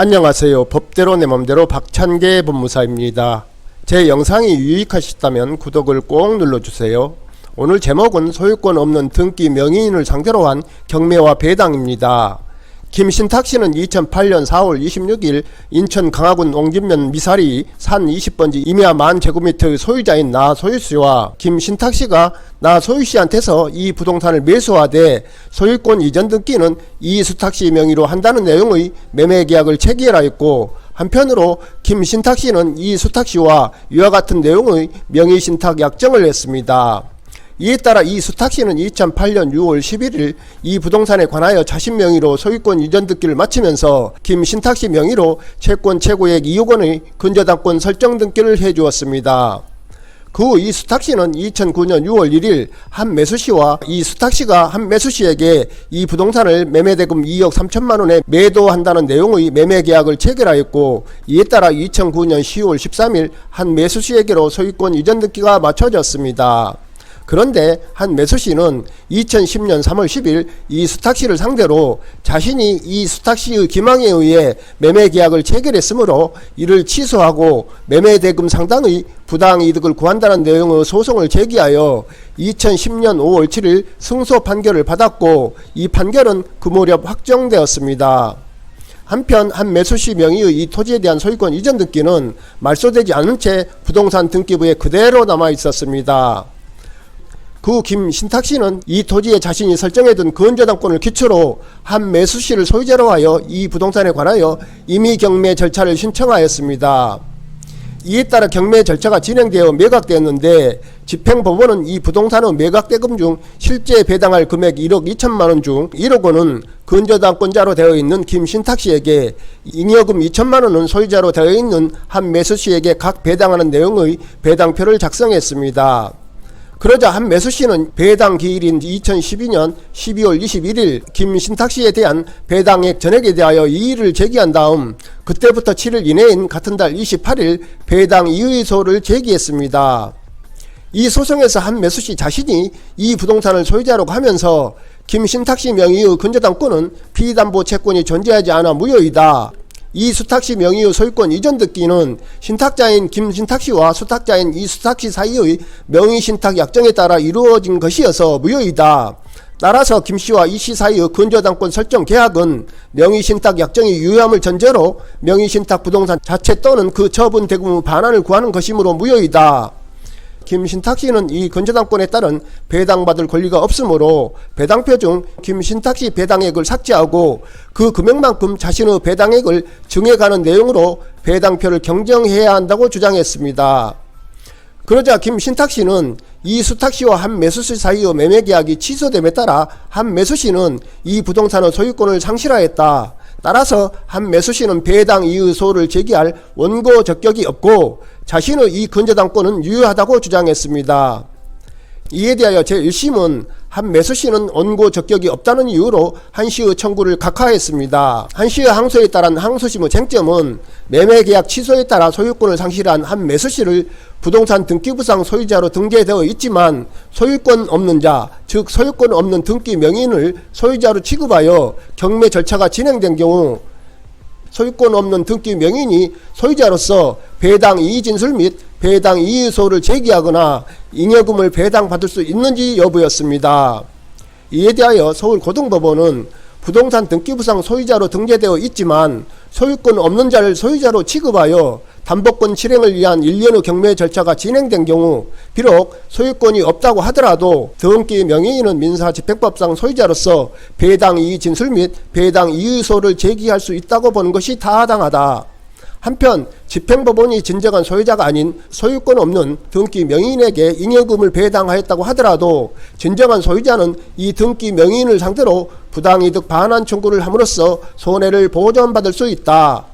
안녕하세요. 법대로 내 맘대로 박찬계 법무사입니다. 제 영상이 유익하셨다면 구독을 꼭 눌러주세요. 오늘 제목은 소유권 없는 등기 명의인을 상대로 한 경매와 배당입니다. 김신탁씨는 2008년 4월 26일 인천 강화군 옹진면 미사리 산 20번지 임야 만 제곱미터의 소유자인 나 소유씨와 김신탁씨가 나 소유씨한테서 이 부동산을 매수하되 소유권 이전 등기는 이 수탁씨 명의로 한다는 내용의 매매계약을 체결하였고, 한편으로 김신탁씨는 이 수탁씨와 이와 같은 내용의 명의신탁 약정을 했습니다. 이에 따라 이 수탁씨는 2008년 6월 11일 이 부동산에 관하여 자신 명의로 소유권 이전 등기를 마치면서 김신탁씨 명의로 채권 최고액 2억 원의 근저당권 설정 등기를 해주었습니다. 그 후 이 수탁씨는 2009년 6월 1일 한 매수씨와 이 수탁씨가 한 매수씨에게 이 부동산을 매매대금 2억 3천만 원에 매도한다는 내용의 매매계약을 체결하였고, 이에 따라 2009년 10월 13일 한 매수씨에게로 소유권 이전 등기가 마쳐졌습니다. 그런데 한 매수씨는 2010년 3월 10일 이 수탁씨를 상대로 자신이 이 수탁씨의 기망에 의해 매매계약을 체결했으므로 이를 취소하고 매매대금 상당의 부당이득을 구한다는 내용의 소송을 제기하여 2010년 5월 7일 승소 판결을 받았고, 이 판결은 그 무렵 확정되었습니다. 한편 한 매수씨 명의의 이 토지에 대한 소유권 이전 등기는 말소되지 않은 채 부동산 등기부에 그대로 남아 있었습니다. 그 김신탁씨는 이 토지에 자신이 설정해둔 근저당권을 기초로 한 매수씨를 소유자로 하여 이 부동산에 관하여 임의경매 절차를 신청하였습니다. 이에 따라 경매 절차가 진행되어 매각되었는데, 집행법원은 이 부동산의 매각대금 중 실제 배당할 금액 1억 2천만 원 중 1억 원은 근저당권자로 되어 있는 김신탁씨에게, 잉여금 2천만 원은 소유자로 되어 있는 한 매수씨에게 각 배당하는 내용의 배당표를 작성했습니다. 그러자 한 매수씨는 배당 기일인 2012년 12월 21일 김신탁씨에 대한 배당액 전액에 대하여 이의를 제기한 다음 그때부터 7일 이내인 같은 달 28일 배당 이의소를 제기했습니다. 이 소송에서 한 매수씨 자신이 이 부동산을 소유자라고 하면서 김신탁씨 명의의 근저당권은 피담보 채권이 존재하지 않아 무효이다. 이 수탁씨 명의의 소유권 이전 등기는 신탁자인 김신탁씨와 수탁자인 이 수탁씨 사이의 명의신탁 약정에 따라 이루어진 것이어서 무효이다. 따라서 김씨와 이씨 사이의 근저당권 설정 계약은 명의신탁 약정이 유효함을 전제로 명의신탁 부동산 자체 또는 그 처분 대금의 반환을 구하는 것이므로 무효이다. 김신탁씨는 이 근저당권에 따른 배당받을 권리가 없으므로 배당표 중 김신탁씨 배당액을 삭제하고 그 금액만큼 자신의 배당액을 증액하는 내용으로 배당표를 경정해야 한다고 주장했습니다. 그러자 김신탁씨는 이 수탁씨와 한 매수씨 사이의 매매계약이 취소됨에 따라 한 매수씨는 이 부동산의 소유권을 상실하였다. 따라서 한 매수씨는 배당 이의소를 제기할 원고 적격이 없고 자신의 이 근저당권은 유효하다고 주장했습니다. 이에 대하여 제1심은 한 매수씨는 원고 적격이 없다는 이유로 한씨의 청구를 각하했습니다. 한씨의 항소에 따른 항소심의 쟁점은 매매계약 취소에 따라 소유권을 상실한 한 매수씨를 부동산 등기부상 소유자로 등재되어 있지만 소유권 없는 자, 즉 소유권 없는 등기 명의인을 소유자로 취급하여 경매 절차가 진행된 경우 소유권 없는 등기 명의인이 소유자로서 배당 이의 진술 및 배당 이의소를 제기하거나 잉여금을 배당받을 수 있는지 여부였습니다. 이에 대하여 서울고등법원은 부동산 등기부상 소유자로 등재되어 있지만 소유권 없는 자를 소유자로 취급하여 담보권 실행을 위한 일련의 경매 절차가 진행된 경우 비록 소유권이 없다고 하더라도 등기 명의인은 민사집행법상 소유자로서 배당 이의 진술 및 배당 이의소를 제기할 수 있다고 보는 것이 타당하다. 한편 집행법원이 진정한 소유자가 아닌 소유권 없는 등기 명의인에게 잉여금을 배당하였다고 하더라도 진정한 소유자는 이 등기 명의인을 상대로 부당이득 반환 청구를 함으로써 손해를 보전받을 수 있다.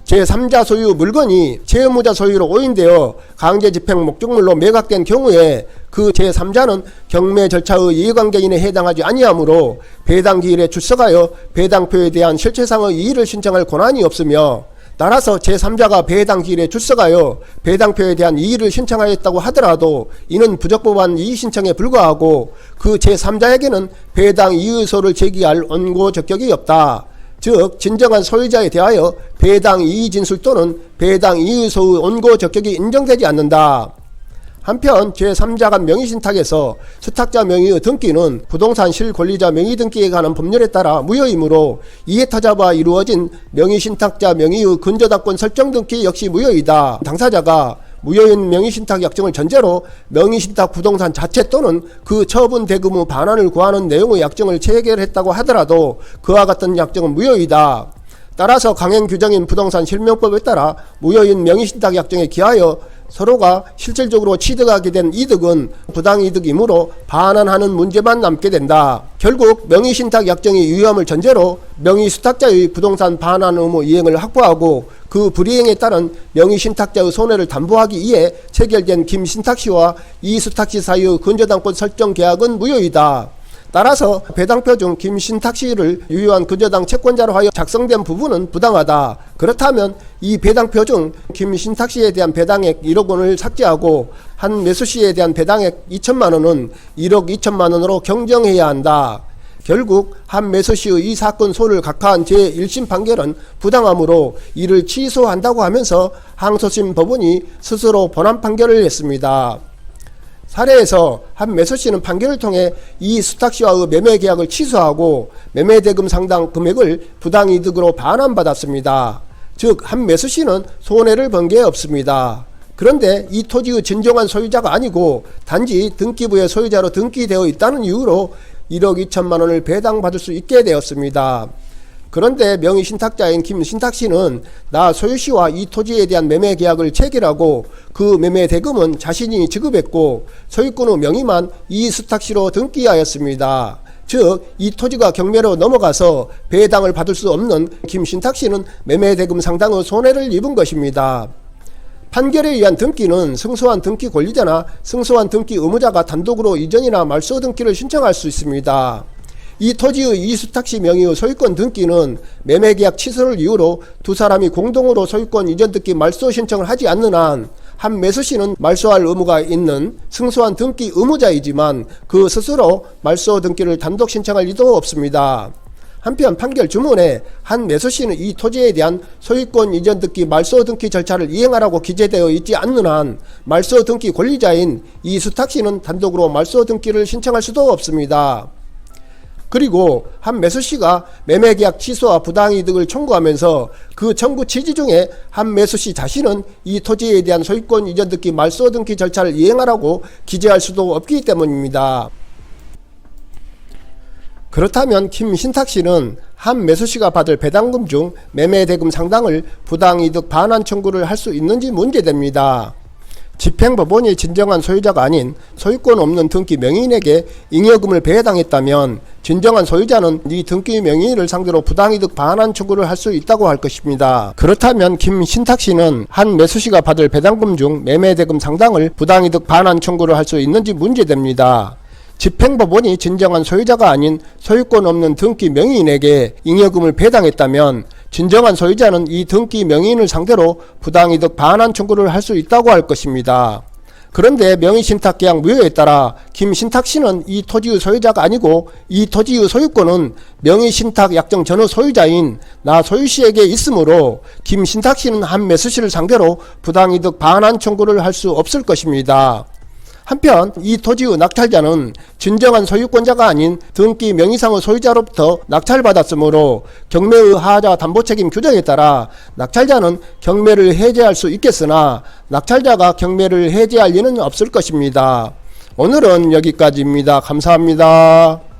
제3자 소유 물건이 채무자 소유로 오인되어 강제집행 목적물로 매각된 경우에 그 제3자는 경매 절차의 이해관계인에 해당하지 아니하므로 배당기일에 출석하여 배당표에 대한 실체상의 이의를 신청할 권한이 없으며, 따라서 제3자가 배당기일에 출석하여 배당표에 대한 이의를 신청하였다고 하더라도 이는 부적법한 이의 신청에 불과하고 그 제3자에게는 배당 이의소를 제기할 원고 적격이 없다. 즉 진정한 소유자에 대하여 배당 이의 진술 또는 배당 이의 소의 원고 적격이 인정되지 않는다. 한편 제3자 간 명의신탁에서 수탁자 명의의 등기는 부동산 실권리자 명의 등기에 관한 법률에 따라 무효이므로 이해 타자와 이루어진 명의신탁자 명의의 근저당권 설정 등기 역시 무효이다. 당사자가 무효인 명의신탁 약정을 전제로 명의신탁 부동산 자체 또는 그 처분 대금 후 반환을 구하는 내용의 약정을 체결했다고 하더라도 그와 같은 약정은 무효이다. 따라서 강행 규정인 부동산 실명법에 따라 무효인 명의신탁 약정에 기하여 서로가 실질적으로 취득하게 된 이득은 부당이득이므로 반환하는 문제만 남게 된다. 결국 명의신탁 약정의 유효함을 전제로 명의수탁자의 부동산 반환 의무 이행을 확보하고 그 불이행에 따른 명의신탁자의 손해를 담보하기 위해 체결된 김신탁씨와 이수탁씨 사이의 근저당권 설정 계약은 무효이다. 따라서 배당표 중 김신탁씨를 유효한 근저당 채권자로 하여 작성된 부분은 부당하다. 그렇다면 이 배당표 중 김신탁씨에 대한 배당액 1억 원을 삭제하고 한매수씨에 대한 배당액 2천만 원은 1억 2천만 원으로 경정해야 한다. 결국 한매수씨의 이 사건 소를 각하한 제1심 판결은 부당하므로 이를 취소한다고 하면서 항소심 법원이 스스로 본안 판결을 했습니다. 사례에서 한매수씨는 판결을 통해 이 수탁씨와의 매매계약을 취소하고 매매대금 상당 금액을 부당이득으로 반환받았습니다. 즉 한매수씨는 손해를 본 게 없습니다. 그런데 이 토지의 진정한 소유자가 아니고 단지 등기부의 소유자로 등기되어 있다는 이유로 1억 2천만 원을 배당받을 수 있게 되었습니다. 그런데 명의신탁자인 김신탁씨는 나 소유씨와 이 토지에 대한 매매계약을 체결하고 그 매매대금은 자신이 지급했고 소유권의 명의만 이수탁씨로 등기하였습니다. 즉 이 토지가 경매로 넘어가서 배당을 받을 수 없는 김신탁씨는 매매대금 상당의 손해를 입은 것입니다. 판결에 의한 등기는 승소한 등기 권리자나 승소한 등기 의무자가 단독으로 이전이나 말소 등기를 신청할 수 있습니다. 이 토지의 이수탁씨 명의의 소유권 등기는 매매계약 취소를 이유로 두 사람이 공동으로 소유권 이전 등기 말소 신청을 하지 않는 한 한매수씨는 말소할 의무가 있는 승소한 등기 의무자이지만 그 스스로 말소 등기를 단독 신청할 리도 없습니다. 한편 판결 주문에 한매수씨는 이 토지에 대한 소유권 이전 등기 말소 등기 절차를 이행하라고 기재되어 있지 않는 한 말소 등기 권리자인 이수탁씨는 단독으로 말소 등기를 신청할 수도 없습니다. 그리고 한매수씨가 매매계약 취소와 부당이득을 청구하면서 그 청구 취지 중에 한매수씨 자신은 이 토지에 대한 소유권 이전 등기 말소 등기 절차를 이행하라고 기재할 수도 없기 때문입니다. 그렇다면 김신탁씨는 한매수씨가 받을 배당금 중 매매대금 상당을 부당이득 반환 청구를 할 수 있는지 문제됩니다. 집행법원이 진정한 소유자가 아닌 소유권 없는 등기 명의인에게 잉여금을 배당했다면 진정한 소유자는 이 등기 명의인을 상대로 부당이득 반환 청구를 할 수 있다고 할 것입니다. 그렇다면 김신탁씨는 한매수씨가 받을 배당금 중 매매대금 상당을 부당이득 반환 청구를 할 수 있는지 문제됩니다. 집행법원이 진정한 소유자가 아닌 소유권 없는 등기 명의인에게 잉여금을 배당했다면 진정한 소유자는 이 등기 명의인을 상대로 부당이득 반환 청구를 할 수 있다고 할 것입니다. 그런데 명의신탁계약 무효에 따라 김신탁씨는 이 토지의 소유자가 아니고 이 토지의 소유권은 명의신탁 약정 전의 소유자인 나 소유씨에게 있으므로 김신탁씨는 한매수씨를 상대로 부당이득 반환 청구를 할 수 없을 것입니다. 한편 이 토지의 낙찰자는 진정한 소유권자가 아닌 등기 명의상의 소유자로부터 낙찰받았으므로 경매의 하자 담보책임 규정에 따라 낙찰자는 경매를 해제할 수 있겠으나 낙찰자가 경매를 해제할 리는 없을 것입니다. 오늘은 여기까지입니다. 감사합니다.